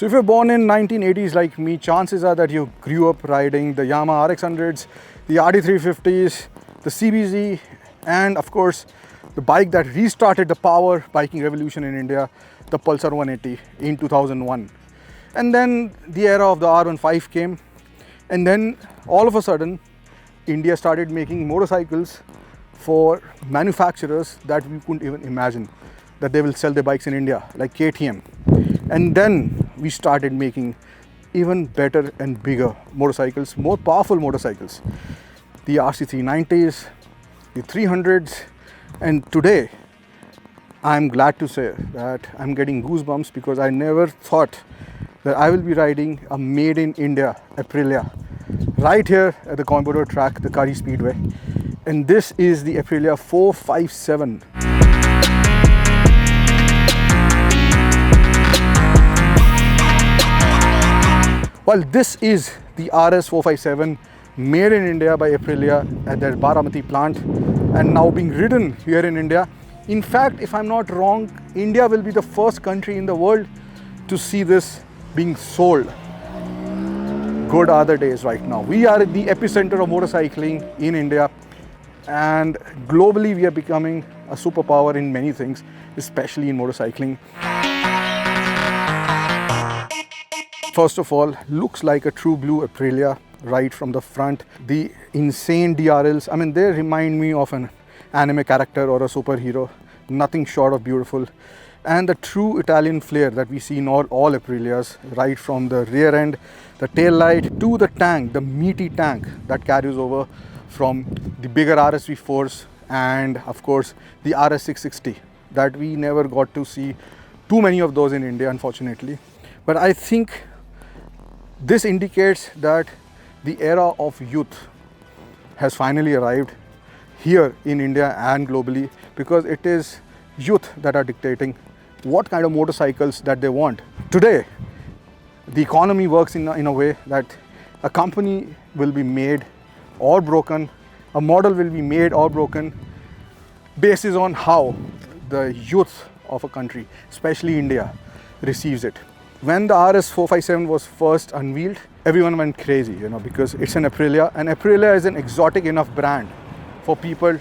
So if you're born in 1980s like me, chances are that you grew up riding the Yamaha RX100s, the RD350s, the CBZ, and of course the bike that restarted the power biking revolution in India, the Pulsar 180 in 2001. And then the era of the R15 came, and then all of a sudden India started making motorcycles for manufacturers that we couldn't even imagine that they will sell their bikes in India, like KTM. And then we started making even better and bigger motorcycles, more powerful motorcycles. The RC390s, the 300s, and today I'm glad to say that I'm getting goosebumps because I never thought that I will be riding a made in India Aprilia right here at the Coimbatore track, the Kari Speedway. And this is the Aprilia 457. Well, this is the RS 457 made in India by Aprilia at their Baramati plant and now being ridden here in India. In fact, if I'm not wrong, India will be the first country in the world to see this being sold. Good are the days right now. We are at the epicenter of motorcycling in India, and globally we are becoming a superpower in many things, especially in motorcycling. First of all, looks like a true blue Aprilia right from the front. The insane DRLs, I mean, they remind me of an anime character or a superhero. Nothing short of beautiful. And the true Italian flair that we see in all Aprilias, right from the rear end, the tail light to the tank, the meaty tank that carries over from the bigger RSV4s and of course the RS660 that we never got to see too many of those in India, unfortunately. But I think this indicates that the era of youth has finally arrived here in India and globally, because it is youth that are dictating what kind of motorcycles that they want. Today, the economy works in a way that a company will be made or broken, a model will be made or broken based on how the youth of a country, especially India, receives it. When the RS 457 was first unveiled, everyone went crazy, because it's an Aprilia, and Aprilia is an exotic enough brand for people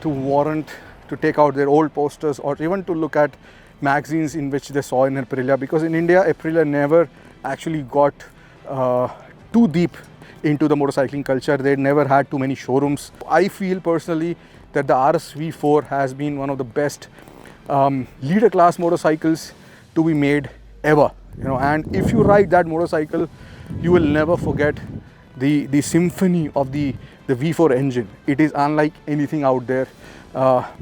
to warrant to take out their old posters or even to look at magazines in which they saw in Aprilia, because in India, Aprilia never actually got too deep into the motorcycling culture. They never had too many showrooms. I feel personally that the RS V4 has been one of the best leader class motorcycles to be made ever. And if you ride that motorcycle, you will never forget the symphony of the V4 engine. It is unlike anything out there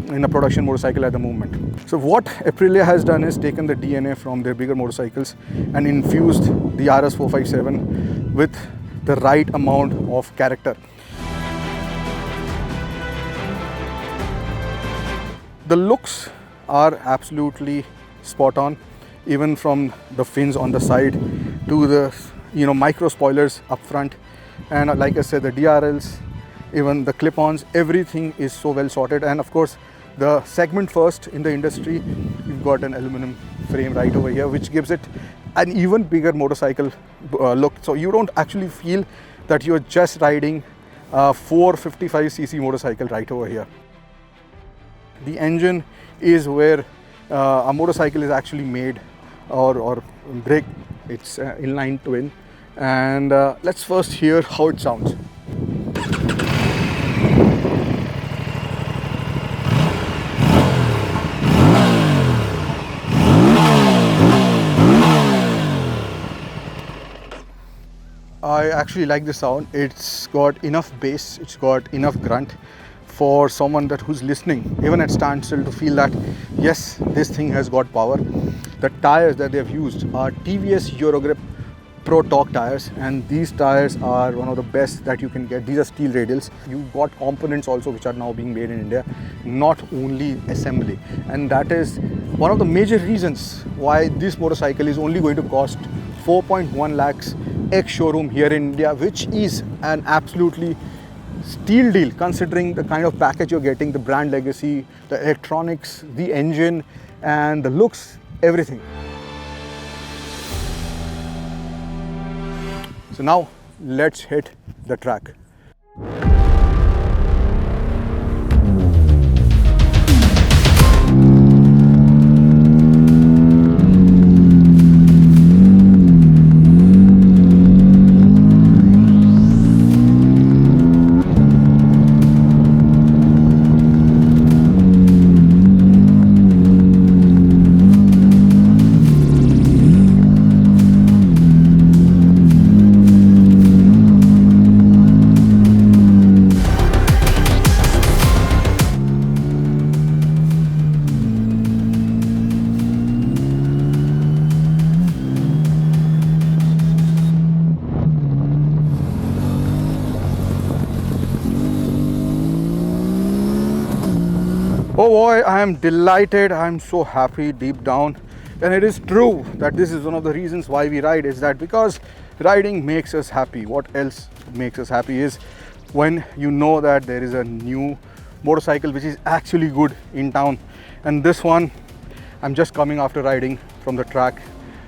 in a production motorcycle at the moment. So what Aprilia has done is taken the DNA from their bigger motorcycles and infused the RS 457 with the right amount of character. The looks are absolutely spot on, even from the fins on the side to the micro spoilers up front, and like I said, the DRLs, even the clip-ons, everything is so well sorted. And of course, the segment first in the industry, you've got an aluminum frame right over here, which gives it an even bigger motorcycle look. So you don't actually feel that you're just riding a 455cc motorcycle right over here. The engine is where a motorcycle is actually made or break. It's inline twin, and let's first hear how it sounds. I actually like the sound. It's got enough bass, it's got enough grunt for someone who's listening, even at standstill, to feel that yes, this thing has got power. The tires that they've used are TVS Eurogrip Pro Torque tires, and these tires are one of the best that you can get. These are steel radials. You've got components also which are now being made in India, not only assembly, and that is one of the major reasons why this motorcycle is only going to cost 4.1 lakhs ex-showroom here in India, which is an absolutely steal deal considering the kind of package you're getting, the brand legacy, the electronics, the engine, and the looks, everything. So now let's hit the track. Oh boy, I am delighted. I am so happy deep down. And it is true that this is one of the reasons why we ride, is that because riding makes us happy. What else makes us happy is when you know that there is a new motorcycle which is actually good in town. And this one, I'm just coming after riding from the track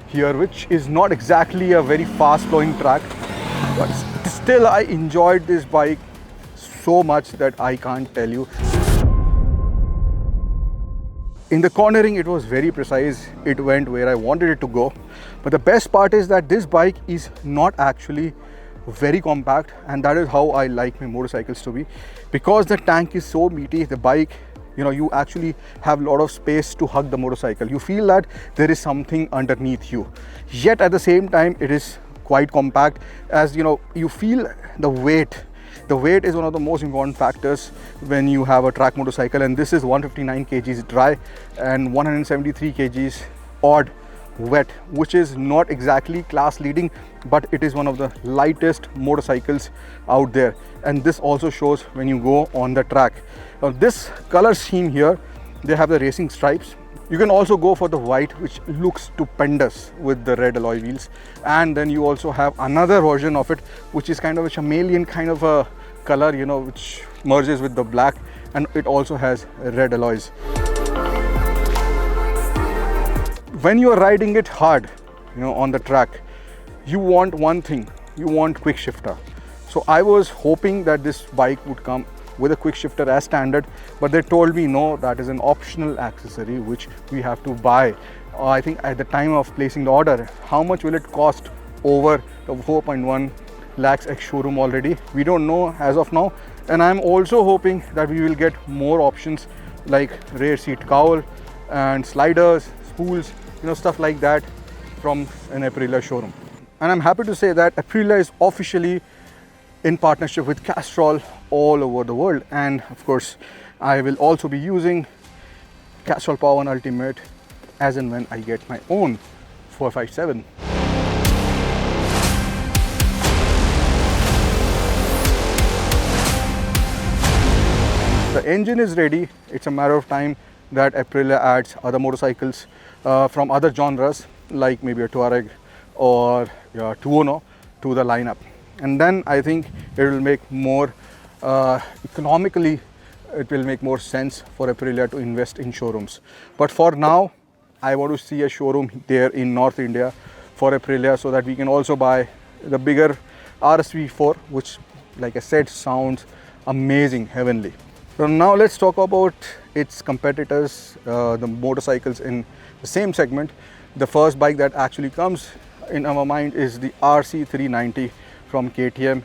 here, which is not exactly a very fast flowing track, but still I enjoyed this bike so much that I can't tell you. In the cornering, it was very precise. It went where I wanted it to go. But the best part is that this bike is not actually very compact, and that is how I like my motorcycles to be. Because the tank is so meaty, the bike, you actually have a lot of space to hug the motorcycle. You feel that there is something underneath you. Yet at the same time, it is quite compact, as you feel the weight. The weight is one of the most important factors when you have a track motorcycle, and this is 159 kgs dry and 173 kgs odd wet, which is not exactly class leading, but it is one of the lightest motorcycles out there. And this also shows when you go on the track. Now this color scheme here, they have the racing stripes. You can also go for the white, which looks stupendous with the red alloy wheels. And then you also have another version of it, which is kind of a chameleon kind of a color, which merges with the black, and it also has red alloys. When you are riding it hard, on the track, you want one thing, you want quick shifter. So I was hoping that this bike would come with a quick shifter as standard, but they told me no, that is an optional accessory which we have to buy. I think at the time of placing the order, how much will it cost over the 4.1 lakhs ex showroom already? We don't know as of now. And I'm also hoping that we will get more options like rear seat cowl and sliders, spools, stuff like that from an Aprilia showroom. And I'm happy to say that Aprilia is officially in partnership with Castrol all over the world. And of course, I will also be using Castrol Power One Ultimate as and when I get my own 457. The engine is ready. It's a matter of time that Aprilia adds other motorcycles from other genres, like maybe a Touareg or a Tuono, to the lineup. And then I think it will make more economically, it will make more sense for Aprilia to invest in showrooms. But for now, I want to see a showroom there in North India for Aprilia, so that we can also buy the bigger RSV4, which, like I said, sounds amazing, heavenly. So now let's talk about its competitors, the motorcycles in the same segment. The first bike that actually comes in our mind is the RC390 from KTM.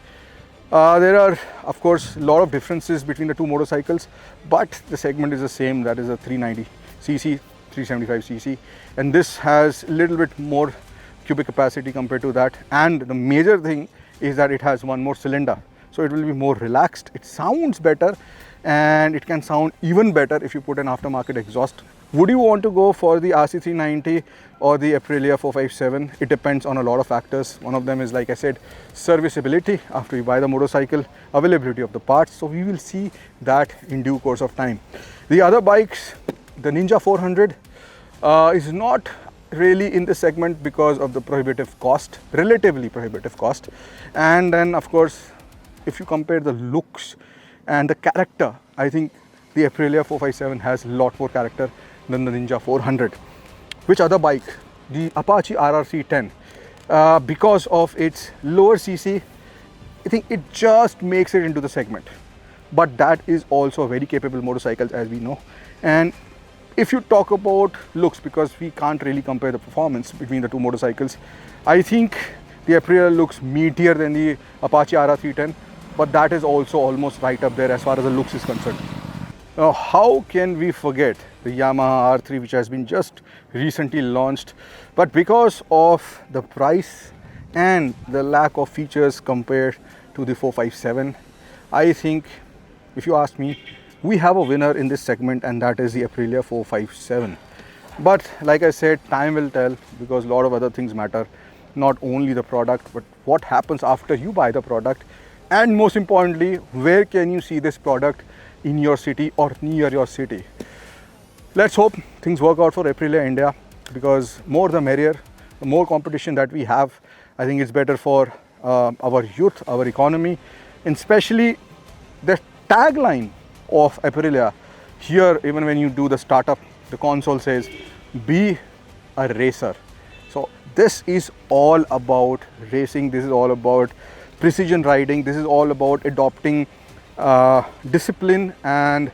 There are, of course, a lot of differences between the two motorcycles, but the segment is the same. That is a 390cc, 375cc, and this has a little bit more cubic capacity compared to that. And the major thing is that it has one more cylinder, so it will be more relaxed. It sounds better, and it can sound even better if you put an aftermarket exhaust. Would you want to go for the RC390 or the Aprilia 457? It depends on a lot of factors. One of them is, like I said, serviceability after you buy the motorcycle, availability of the parts. So we will see that in due course of time. The other bikes, the Ninja 400 is not really in this segment because of the prohibitive cost, relatively prohibitive cost. And then, of course, if you compare the looks and the character, I think the Aprilia 457 has a lot more character than the Ninja 400. Which other bike? The Apache RRC 10. because of its lower cc. I think it just makes it into the segment, but that is also a very capable motorcycle, as we know. And if you talk about looks, because we can't really compare the performance between the two motorcycles, I think the Aprilia looks meatier than the Apache RR310, but that is also almost right up there as far as the looks is concerned. Now, how can we forget the Yamaha R3, which has been just recently launched, but because of the price and the lack of features compared to the 457, I think, if you ask me, we have a winner in this segment, and that is the Aprilia 457. But like I said, time will tell, because a lot of other things matter, not only the product, but what happens after you buy the product, and most importantly, where can you see this product in your city or near your city. Let's hope things work out for Aprilia India, because more the merrier. The more competition that we have, I think it's better for our youth, our economy, and especially the tagline of Aprilia here. Even when you do the startup, the console says, be a racer. So this is all about racing. This is all about precision riding. This is all about adopting discipline and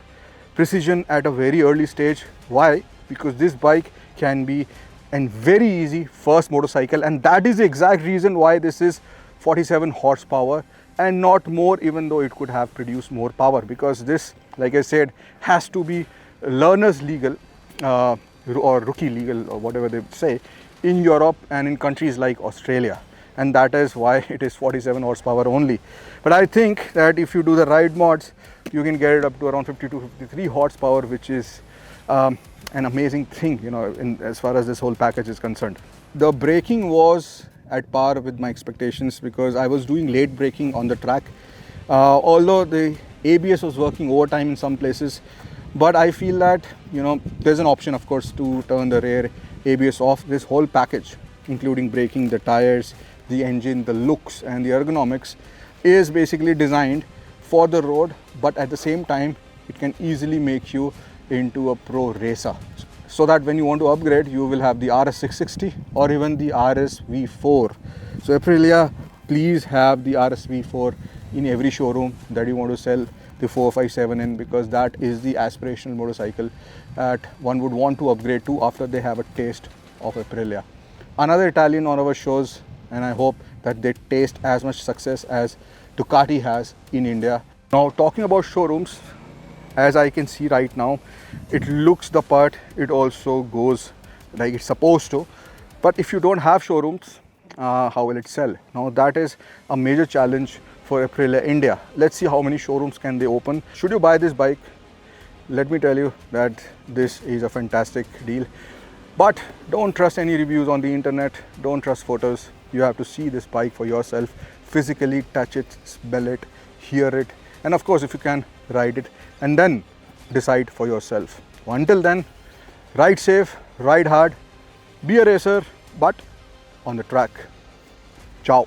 precision at a very early stage. Why? Because this bike can be a very easy first motorcycle, and that is the exact reason why this is 47 horsepower and not more, even though it could have produced more power, because this, like I said, has to be learners legal or rookie legal, or whatever they say, in Europe and in countries like Australia, and that is why it is 47 horsepower only. But I think that if you do the ride mods, you can get it up to around 52, 53 horsepower, which is an amazing thing, you know, as far as this whole package is concerned. The braking was at par with my expectations, because I was doing late braking on the track, although the ABS was working overtime in some places. But I feel that, you know, there's an option, of course, to turn the rear ABS off. This whole package, including braking, the tires, the engine, the looks, and the ergonomics, is basically designed for the road, but at the same time it can easily make you into a pro racer, so that when you want to upgrade, you will have the RS660 or even the RS-V4. So Aprilia, please have the RS-V4 in every showroom that you want to sell the 457 in, because that is the aspirational motorcycle that one would want to upgrade to after they have a taste of Aprilia. Another Italian on our shows, and I hope that they taste as much success as Ducati has in India. Now, talking about showrooms, as I can see right now, it looks the part, it also goes like it's supposed to. But if you don't have showrooms, how will it sell? Now, that is a major challenge for Aprilia India. Let's see how many showrooms can they open. Should you buy this bike, let me tell you that this is a fantastic deal. But don't trust any reviews on the internet, don't trust photos. You have to see this bike for yourself, physically touch it, smell it, hear it, and of course, if you can, ride it, and then decide for yourself. Until then, ride safe, ride hard, be a racer, but on the track. Ciao.